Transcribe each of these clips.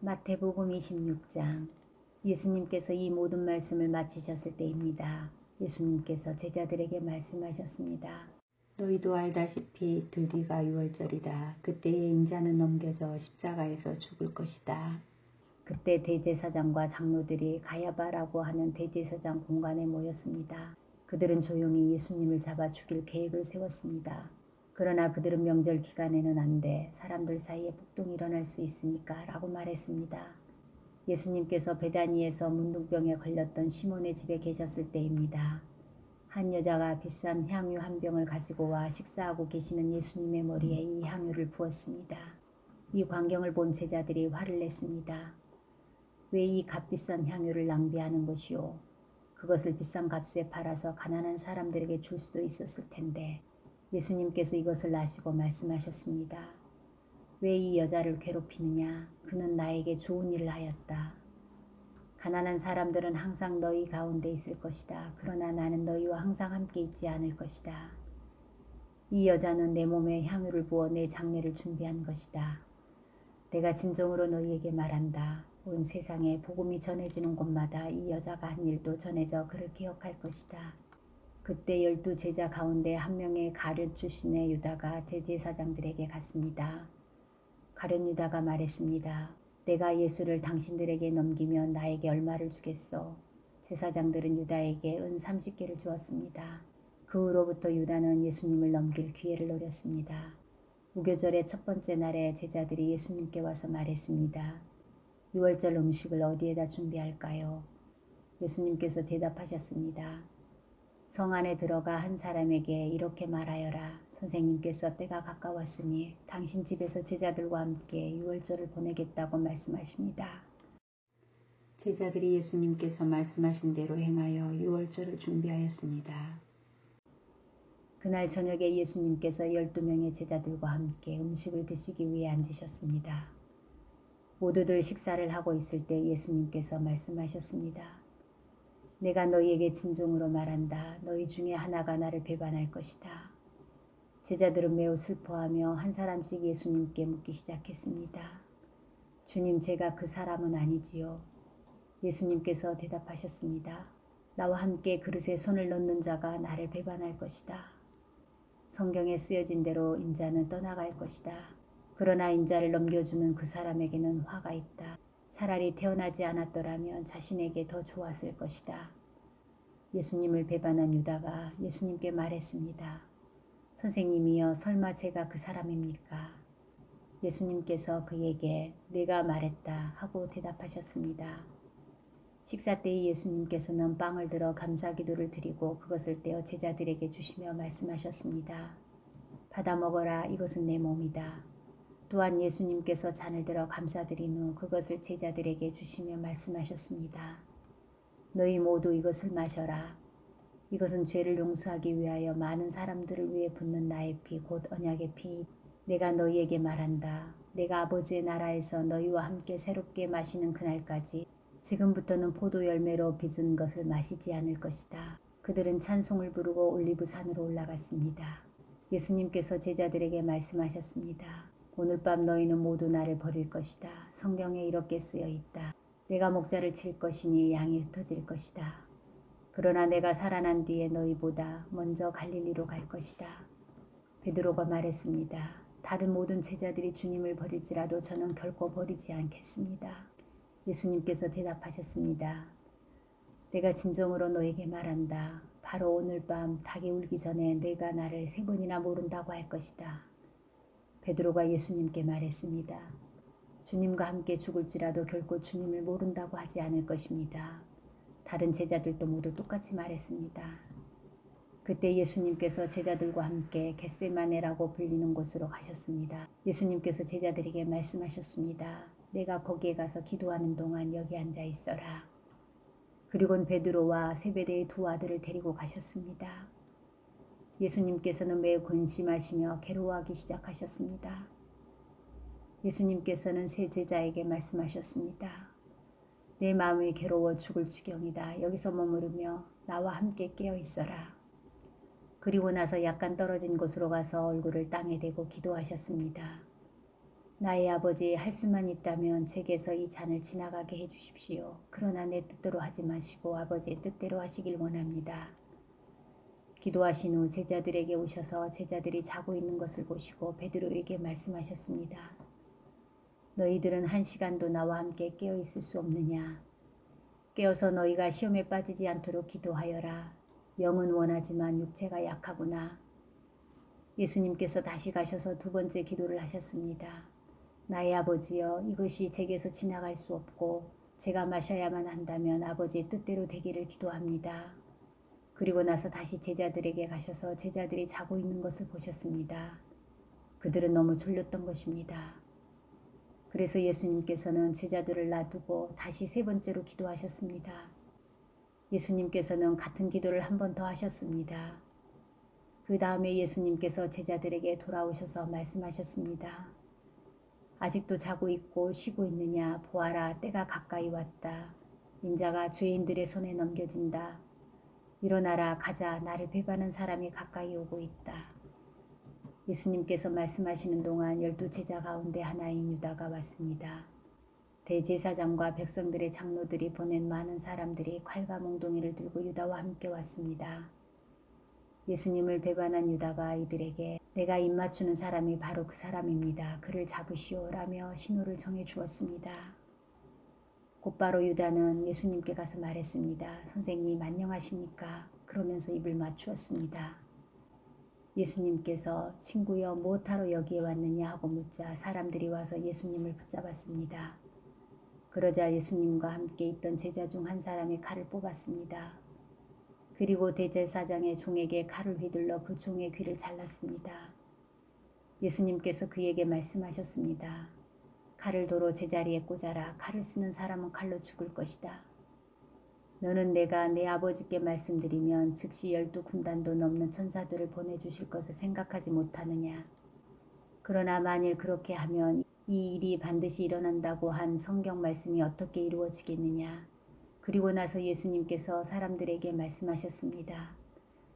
마태복음 26장. 예수님께서 이 모든 말씀을 마치셨을 때입니다. 예수님께서 제자들에게 말씀하셨습니다. 너희도 알다시피 들뒤가 유월절이다. 그때에 인자는 넘겨져 십자가에서 죽을 것이다. 그때 대제사장과 장로들이 가야바라고 하는 대제사장 공간에 모였습니다. 그들은 조용히 예수님을 잡아 죽일 계획을 세웠습니다. 그러나 그들은 명절 기간에는 안 돼. 사람들 사이에 폭동이 일어날 수 있으니까 라고 말했습니다. 예수님께서 베다니에서 문둥병에 걸렸던 시몬의 집에 계셨을 때입니다. 한 여자가 비싼 향유 한 병을 가지고 와 식사하고 계시는 예수님의 머리에 이 향유를 부었습니다. 이 광경을 본 제자들이 화를 냈습니다. 왜 이 값비싼 향유를 낭비하는 것이오? 그것을 비싼 값에 팔아서 가난한 사람들에게 줄 수도 있었을 텐데. 예수님께서 이것을 아시고 말씀하셨습니다. 왜 이 여자를 괴롭히느냐? 그는 나에게 좋은 일을 하였다. 가난한 사람들은 항상 너희 가운데 있을 것이다. 그러나 나는 너희와 항상 함께 있지 않을 것이다. 이 여자는 내 몸에 향유를 부어 내 장례를 준비한 것이다. 내가 진정으로 너희에게 말한다. 온 세상에 복음이 전해지는 곳마다 이 여자가 한 일도 전해져 그를 기억할 것이다. 그때 12제자 가운데 한 명의 가룟 출신의 유다가 대제사장들에게 갔습니다. 가룟 유다가 말했습니다. 내가 예수를 당신들에게 넘기면 나에게 얼마를 주겠소? 제사장들은 유다에게 은 30개를 주었습니다. 그 후로부터 유다는 예수님을 넘길 기회를 노렸습니다. 무교절의 첫 번째 날에 제자들이 예수님께 와서 말했습니다. 유월절 음식을 어디에다 준비할까요? 예수님께서 대답하셨습니다. 성 안에 들어가 한 사람에게 이렇게 말하여라. 선생님께서 때가 가까웠으니 당신 집에서 제자들과 함께 유월절을 보내겠다고 말씀하십니다. 제자들이 예수님께서 말씀하신 대로 행하여 유월절을 준비하였습니다. 그날 저녁에 예수님께서 12명의 제자들과 함께 음식을 드시기 위해 앉으셨습니다. 모두들 식사를 하고 있을 때 예수님께서 말씀하셨습니다. 내가 너희에게 진정으로 말한다. 너희 중에 하나가 나를 배반할 것이다. 제자들은 매우 슬퍼하며 한 사람씩 예수님께 묻기 시작했습니다. 주님, 제가 그 사람은 아니지요. 예수님께서 대답하셨습니다. 나와 함께 그릇에 손을 넣는 자가 나를 배반할 것이다. 성경에 쓰여진 대로 인자는 떠나갈 것이다. 그러나 인자를 넘겨주는 그 사람에게는 화가 있다. 차라리 태어나지 않았더라면 자신에게 더 좋았을 것이다. 예수님을 배반한 유다가 예수님께 말했습니다. 선생님이여, 설마 제가 그 사람입니까? 예수님께서 그에게 내가 말했다 하고 대답하셨습니다. 식사 때 예수님께서는 빵을 들어 감사기도를 드리고 그것을 떼어 제자들에게 주시며 말씀하셨습니다. 받아 먹어라. 이것은 내 몸이다. 또한 예수님께서 잔을 들어 감사드린 후 그것을 제자들에게 주시며 말씀하셨습니다. 너희 모두 이것을 마셔라. 이것은 죄를 용서하기 위하여 많은 사람들을 위해 붓는 나의 피, 곧 언약의 피. 내가 너희에게 말한다. 내가 아버지의 나라에서 너희와 함께 새롭게 마시는 그날까지 지금부터는 포도 열매로 빚은 것을 마시지 않을 것이다. 그들은 찬송을 부르고 올리브산으로 올라갔습니다. 예수님께서 제자들에게 말씀하셨습니다. 오늘 밤 너희는 모두 나를 버릴 것이다. 성경에 이렇게 쓰여 있다. 내가 목자를 칠 것이니 양이 흩어질 것이다. 그러나 내가 살아난 뒤에 너희보다 먼저 갈릴리로 갈 것이다. 베드로가 말했습니다. 다른 모든 제자들이 주님을 버릴지라도 저는 결코 버리지 않겠습니다. 예수님께서 대답하셨습니다. 내가 진정으로 너에게 말한다. 바로 오늘 밤 닭이 울기 전에 내가 나를 3번이나 모른다고 할 것이다. 베드로가 예수님께 말했습니다. 주님과 함께 죽을지라도 결코 주님을 모른다고 하지 않을 것입니다. 다른 제자들도 모두 똑같이 말했습니다. 그때 예수님께서 제자들과 함께 겟세마네라고 불리는 곳으로 가셨습니다. 예수님께서 제자들에게 말씀하셨습니다. 내가 거기에 가서 기도하는 동안 여기 앉아 있어라. 그리고는 베드로와 세베대의 2 아들을 데리고 가셨습니다. 예수님께서는 매우 근심하시며 괴로워하기 시작하셨습니다. 예수님께서는 세 제자에게 말씀하셨습니다. 내 마음이 괴로워 죽을 지경이다. 여기서 머무르며 나와 함께 깨어 있어라. 그리고 나서 약간 떨어진 곳으로 가서 얼굴을 땅에 대고 기도하셨습니다. 나의 아버지, 할 수만 있다면 제게서 이 잔을 지나가게 해 주십시오. 그러나 내 뜻대로 하지 마시고 아버지의 뜻대로 하시길 원합니다. 기도하신 후 제자들에게 오셔서 제자들이 자고 있는 것을 보시고 베드로에게 말씀하셨습니다. 너희들은 1시간도 나와 함께 깨어 있을 수 없느냐? 깨어서 너희가 시험에 빠지지 않도록 기도하여라. 영은 원하지만 육체가 약하구나. 예수님께서 다시 가셔서 두 번째 기도를 하셨습니다. 나의 아버지여, 이것이 제게서 지나갈 수 없고 제가 마셔야만 한다면 아버지의 뜻대로 되기를 기도합니다. 그리고 나서 다시 제자들에게 가셔서 제자들이 자고 있는 것을 보셨습니다. 그들은 너무 졸렸던 것입니다. 그래서 예수님께서는 제자들을 놔두고 다시 세 번째로 기도하셨습니다. 예수님께서는 같은 기도를 한 번 더 하셨습니다. 그 다음에 예수님께서 제자들에게 돌아오셔서 말씀하셨습니다. 아직도 자고 있고 쉬고 있느냐? 보아라, 때가 가까이 왔다. 인자가 죄인들의 손에 넘겨진다. 일어나라, 가자. 나를 배반한 사람이 가까이 오고 있다. 예수님께서 말씀하시는 동안 12제자 가운데 하나인 유다가 왔습니다. 대제사장과 백성들의 장로들이 보낸 많은 사람들이 칼과 몽둥이를 들고 유다와 함께 왔습니다. 예수님을 배반한 유다가 이들에게 내가 입맞추는 사람이 바로 그 사람입니다. 그를 잡으시오라며 신호를 정해 주었습니다. 곧바로 유다는 예수님께 가서 말했습니다. 선생님 안녕하십니까? 그러면서 입을 맞추었습니다. 예수님께서 친구여 무엇하러 여기에 왔느냐 하고 묻자 사람들이 와서 예수님을 붙잡았습니다. 그러자 예수님과 함께 있던 제자 중 한 사람이 칼을 뽑았습니다. 그리고 대제사장의 종에게 칼을 휘둘러 그 종의 귀를 잘랐습니다. 예수님께서 그에게 말씀하셨습니다. 칼을 도로 제자리에 꽂아라. 칼을 쓰는 사람은 칼로 죽을 것이다. 너는 내가 내 아버지께 말씀드리면 즉시 12군단도 넘는 천사들을 보내주실 것을 생각하지 못하느냐. 그러나 만일 그렇게 하면 이 일이 반드시 일어난다고 한 성경 말씀이 어떻게 이루어지겠느냐. 그리고 나서 예수님께서 사람들에게 말씀하셨습니다.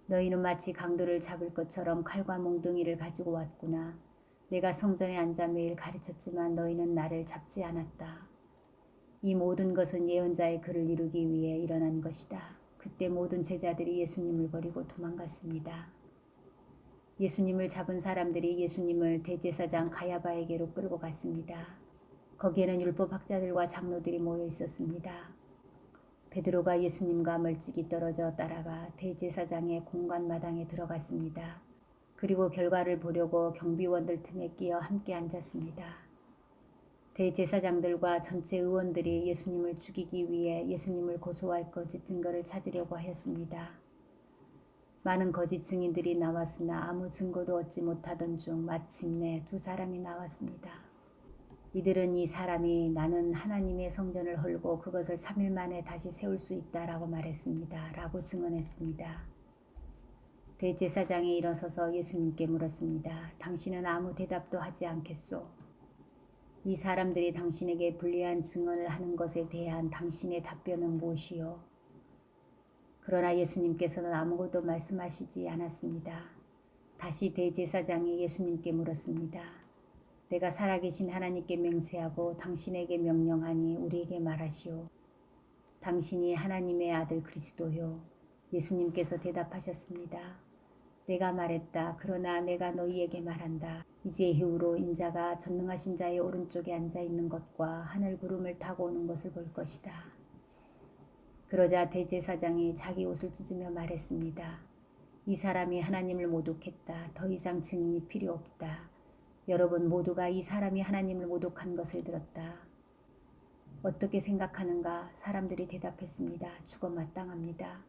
너희는 마치 강도를 잡을 것처럼 칼과 몽둥이를 가지고 왔구나. 내가 성전에 앉아 매일 가르쳤지만 너희는 나를 잡지 않았다. 이 모든 것은 예언자의 글을 이루기 위해 일어난 것이다. 그때 모든 제자들이 예수님을 버리고 도망갔습니다. 예수님을 잡은 사람들이 예수님을 대제사장 가야바에게로 끌고 갔습니다. 거기에는 율법학자들과 장로들이 모여 있었습니다. 베드로가 예수님과 멀찍이 떨어져 따라가 대제사장의 공간 마당에 들어갔습니다. 그리고 결과를 보려고 경비원들 틈에 끼어 함께 앉았습니다. 대제사장들과 전체 의원들이 예수님을 죽이기 위해 예수님을 고소할 거짓 증거를 찾으려고 하였습니다. 많은 거짓 증인들이 나왔으나 아무 증거도 얻지 못하던 중 마침내 두 사람이 나왔습니다. 이들은 이 사람이 나는 하나님의 성전을 헐고 그것을 3일 만에 다시 세울 수 있다라고 말했습니다. 라고 증언했습니다. 대제사장이 일어서서 예수님께 물었습니다. 당신은 아무 대답도 하지 않겠소? 이 사람들이 당신에게 불리한 증언을 하는 것에 대한 당신의 답변은 무엇이요? 그러나 예수님께서는 아무것도 말씀하시지 않았습니다. 다시 대제사장이 예수님께 물었습니다. 내가 살아계신 하나님께 맹세하고 당신에게 명령하니 우리에게 말하시오. 당신이 하나님의 아들 그리스도요. 예수님께서 대답하셨습니다. 내가 말했다. 그러나 내가 너희에게 말한다. 이제 이후로 인자가 전능하신 자의 오른쪽에 앉아 있는 것과 하늘 구름을 타고 오는 것을 볼 것이다. 그러자 대제사장이 자기 옷을 찢으며 말했습니다. 이 사람이 하나님을 모독했다. 더 이상 증인이 필요 없다. 여러분 모두가 이 사람이 하나님을 모독한 것을 들었다. 어떻게 생각하는가? 사람들이 대답했습니다. 죽어 마땅합니다.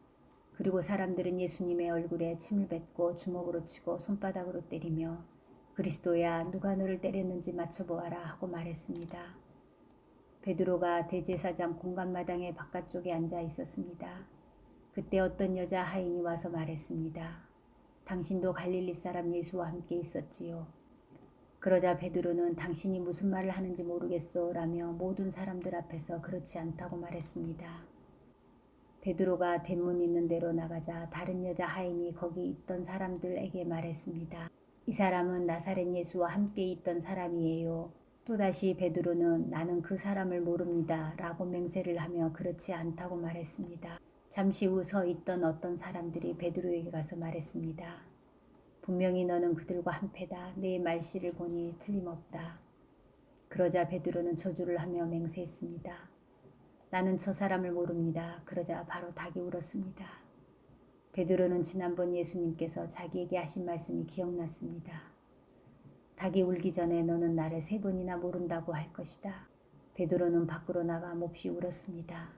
그리고 사람들은 예수님의 얼굴에 침을 뱉고 주먹으로 치고 손바닥으로 때리며 그리스도야 누가 너를 때렸는지 맞춰보아라 하고 말했습니다. 베드로가 대제사장 공간마당의 바깥쪽에 앉아 있었습니다. 그때 어떤 여자 하인이 와서 말했습니다. 당신도 갈릴리 사람 예수와 함께 있었지요. 그러자 베드로는 당신이 무슨 말을 하는지 모르겠소 라며 모든 사람들 앞에서 그렇지 않다고 말했습니다. 베드로가 대문 있는 데로 나가자 다른 여자 하인이 거기 있던 사람들에게 말했습니다. 이 사람은 나사렛 예수와 함께 있던 사람이에요. 또다시 베드로는 나는 그 사람을 모릅니다 라고 맹세를 하며 그렇지 않다고 말했습니다. 잠시 후 서 있던 어떤 사람들이 베드로에게 가서 말했습니다. 분명히 너는 그들과 한패다. 네 말씨를 보니 틀림없다. 그러자 베드로는 저주를 하며 맹세했습니다. 나는 저 사람을 모릅니다. 그러자 바로 닭이 울었습니다. 베드로는 지난번 예수님께서 자기에게 하신 말씀이 기억났습니다. 닭이 울기 전에 너는 나를 3번이나 모른다고 할 것이다. 베드로는 밖으로 나가 몹시 울었습니다.